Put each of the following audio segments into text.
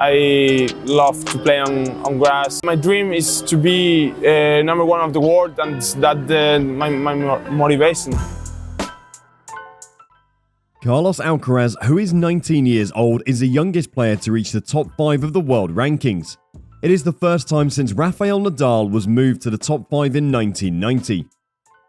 I love to play on grass. My dream is to be number one of the world, and that's my motivation. Carlos Alcaraz, who is 19 years old, is the youngest player to reach the top 5 of the world rankings. It is the first time since Rafael Nadal was moved to the top 5 in 1990.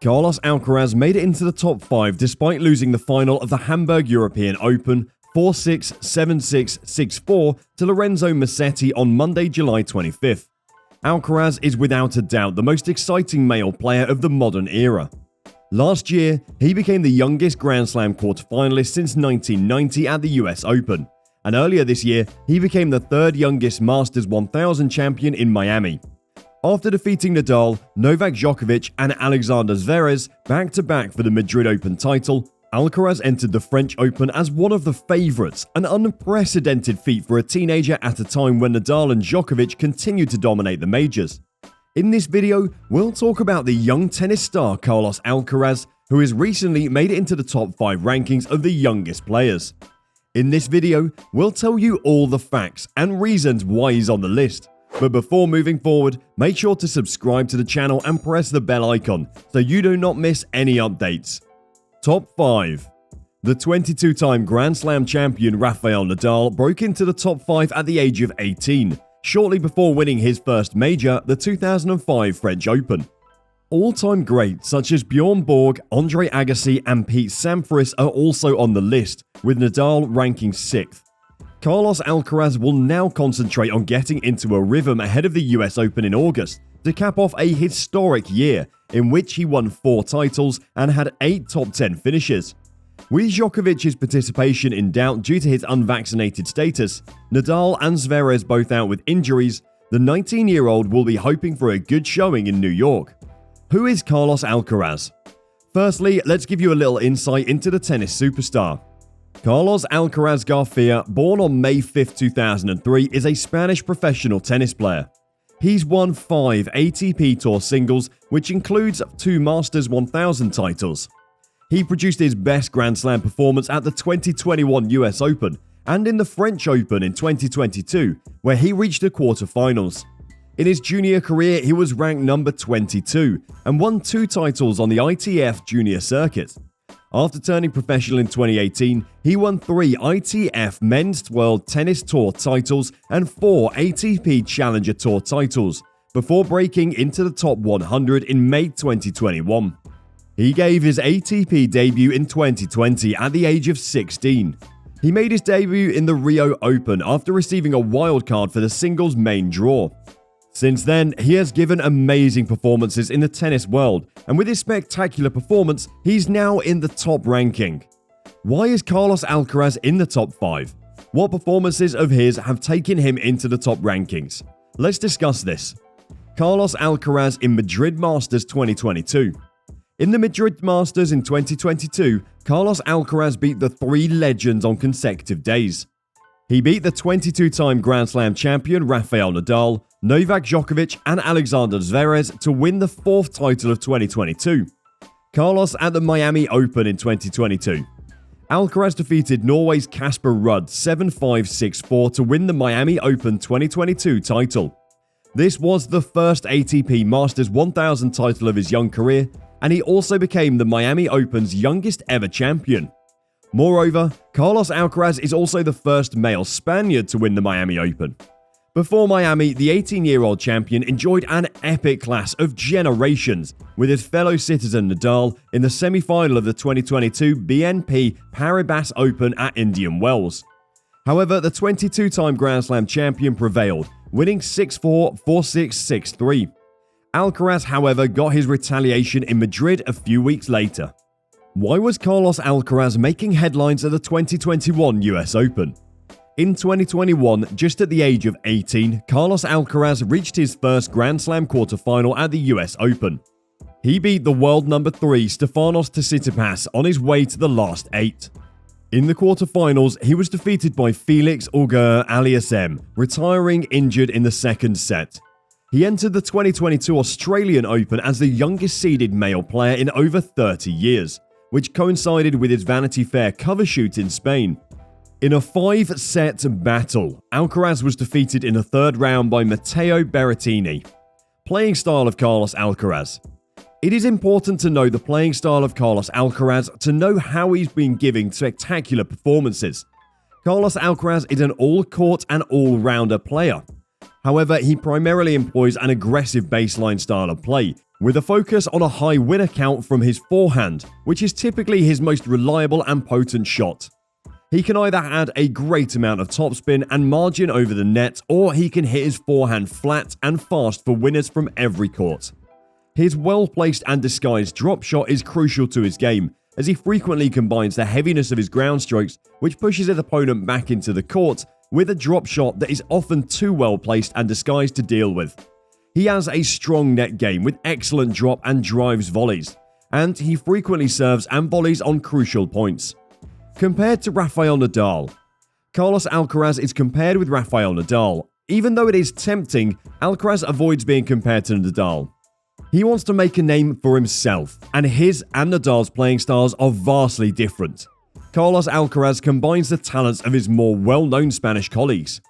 Carlos Alcaraz made it into the top 5 despite losing the final of the Hamburg European Open 4-6, 7-6, 6-4 to Lorenzo Musetti on Monday, July 25th. Alcaraz is without a doubt the most exciting male player of the modern era. Last year, he became the youngest Grand Slam quarterfinalist since 1990 at the US Open, and earlier this year, he became the third youngest Masters 1000 champion in Miami. After defeating Nadal, Novak Djokovic and Alexander Zverev back-to-back for the Madrid Open title, Alcaraz entered the French Open as one of the favourites, an unprecedented feat for a teenager at a time when Nadal and Djokovic continued to dominate the majors. In this video, we'll talk about the young tennis star Carlos Alcaraz, who has recently made it into the top 5 rankings of the youngest players. In this video, we'll tell you all the facts and reasons why he's on the list. But before moving forward, make sure to subscribe to the channel and press the bell icon so you do not miss any updates. Top 5. The 22-time Grand Slam champion Rafael Nadal broke into the top 5 at the age of 18. Shortly before winning his first major, the 2005 French Open. All-time greats such as Bjorn Borg, Andre Agassi and Pete Sampras are also on the list, with Nadal ranking 6th. Carlos Alcaraz will now concentrate on getting into a rhythm ahead of the US Open in August to cap off a historic year in which he won 4 titles and had 8 top 10 finishes. With Djokovic's participation in doubt due to his unvaccinated status, Nadal and Zverev both out with injuries, the 19-year-old will be hoping for a good showing in New York. Who is Carlos Alcaraz? Firstly, let's give you a little insight into the tennis superstar. Carlos Alcaraz Garcia, born on May 5, 2003, is a Spanish professional tennis player. He's won 5 ATP Tour singles, which includes 2 Masters 1000 titles. He produced his best Grand Slam performance at the 2021 US Open and in the French Open in 2022, where he reached the quarterfinals. In his junior career, he was ranked number 22 and won 2 titles on the ITF junior circuit. After turning professional in 2018, he won 3 ITF Men's World Tennis Tour titles and 4 ATP Challenger Tour titles, before breaking into the top 100 in May 2021. He gave his ATP debut in 2020 at the age of 16. He made his debut in the Rio Open after receiving a wildcard for the singles main draw. Since then, he has given amazing performances in the tennis world, and with his spectacular performance, he's now in the top ranking. Why is Carlos Alcaraz in the top 5? What performances of his have taken him into the top rankings? Let's discuss this. Carlos Alcaraz in Madrid Masters 2022. In the Madrid Masters in 2022, Carlos Alcaraz beat the 3 legends on consecutive days. He beat the 22-time Grand Slam champion Rafael Nadal, Novak Djokovic and Alexander Zverev to win the 4th title of 2022. Carlos at the Miami Open in 2022. Alcaraz defeated Norway's Casper Ruud 7-5, 6-4 to win the Miami Open 2022 title. This was the first ATP Masters 1000 title of his young career, and he also became the Miami Open's youngest ever champion. Moreover, Carlos Alcaraz is also the first male Spaniard to win the Miami Open. Before Miami, the 18-year-old champion enjoyed an epic clash of generations with his fellow citizen Nadal in the semi-final of the 2022 BNP Paribas Open at Indian Wells. However, the 22-time Grand Slam champion prevailed, winning 6-4, 4-6, 6-3. Alcaraz, however, got his retaliation in Madrid a few weeks later. Why was Carlos Alcaraz making headlines at the 2021 US Open? In 2021, just at the age of 18, Carlos Alcaraz reached his first Grand Slam quarterfinal at the US Open. He beat the world number 3 Stefanos Tsitsipas on his way to the last 8. In the quarterfinals, he was defeated by Felix Auger-Aliassime, retiring injured in the second set. He entered the 2022 Australian Open as the youngest seeded male player in over 30 years, which coincided with his Vanity Fair cover shoot in Spain. In a 5-set battle, Alcaraz was defeated in the third round by Matteo Berrettini. Playing style of Carlos Alcaraz. It is important to know the playing style of Carlos Alcaraz to know how he's been giving spectacular performances. Carlos Alcaraz is an all-court and all-rounder player. However, he primarily employs an aggressive baseline style of play, with a focus on a high winner count from his forehand, which is typically his most reliable and potent shot. He can either add a great amount of topspin and margin over the net, or he can hit his forehand flat and fast for winners from every court. His well-placed and disguised drop shot is crucial to his game, as he frequently combines the heaviness of his ground strokes, which pushes his opponent back into the court, with a drop shot that is often too well-placed and disguised to deal with. He has a strong net game with excellent drop and drives volleys, and he frequently serves and volleys on crucial points. Compared to Rafael Nadal, Carlos Alcaraz is compared with Rafael Nadal. Even though it is tempting, Alcaraz avoids being compared to Nadal. He wants to make a name for himself, and his and Nadal's playing styles are vastly different. Carlos Alcaraz combines the talents of his more well-known Spanish colleagues.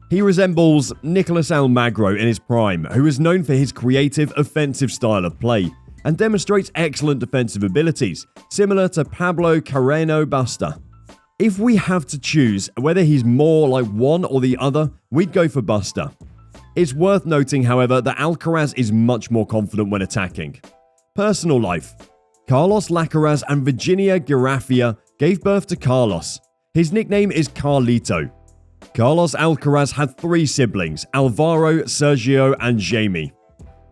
He resembles Nicolas Almagro in his prime, who is known for his creative, offensive style of play, and demonstrates excellent defensive abilities, similar to Pablo Carreño Busta. If we have to choose whether he's more like one or the other, we'd go for Busta. It's worth noting, however, that Alcaraz is much more confident when attacking. Personal life. Carlos Alcaraz and Virginia Garafia gave birth to Carlos. His nickname is Carlito. Carlos Alcaraz had 3 siblings, Alvaro, Sergio, and Jamie.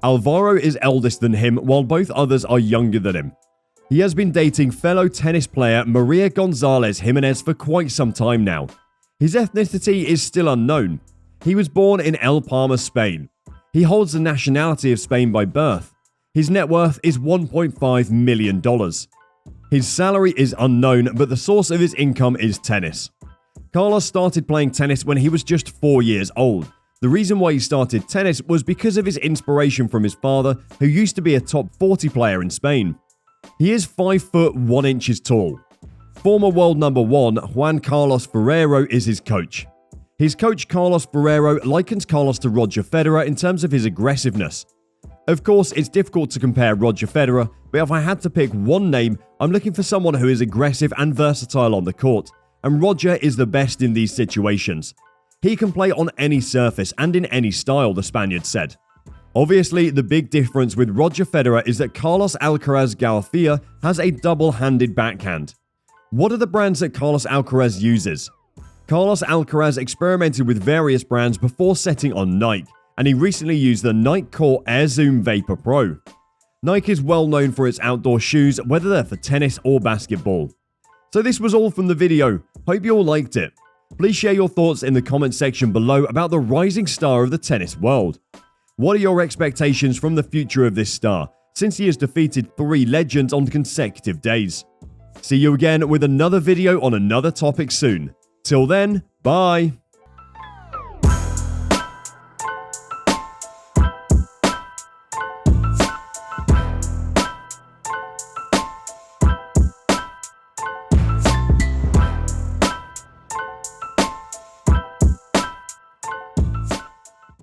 Alvaro is eldest than him, while both others are younger than him. He has been dating fellow tennis player Maria Gonzalez Jimenez for quite some time now. His ethnicity is still unknown. He was born in El Palma, Spain. He holds the nationality of Spain by birth. His net worth is $1.5 million. His salary is unknown, but the source of his income is tennis. Carlos started playing tennis when he was just 4 years old. The reason why he started tennis was because of his inspiration from his father, who used to be a top 40 player in Spain. He is 5 foot 1 inches tall. Former world number 1 Juan Carlos Ferrero is his coach. His coach Carlos Ferrero likens Carlos to Roger Federer in terms of his aggressiveness. Of course, it's difficult to compare Roger Federer, but if I had to pick one name, I'm looking for someone who is aggressive and versatile on the court, and Roger is the best in these situations. He can play on any surface and in any style, the Spaniard said. Obviously, the big difference with Roger Federer is that Carlos Alcaraz Garafia has a double-handed backhand. What are the brands that Carlos Alcaraz uses? Carlos Alcaraz experimented with various brands before setting on Nike, and he recently used the Nike Core Air Zoom Vapor Pro. Nike is well known for its outdoor shoes, whether they're for tennis or basketball. So this was all from the video. Hope you all liked it. Please share your thoughts in the comment section below about the rising star of the tennis world. What are your expectations from the future of this star, since he has defeated 3 legends on consecutive days? See you again with another video on another topic soon. Till then, bye!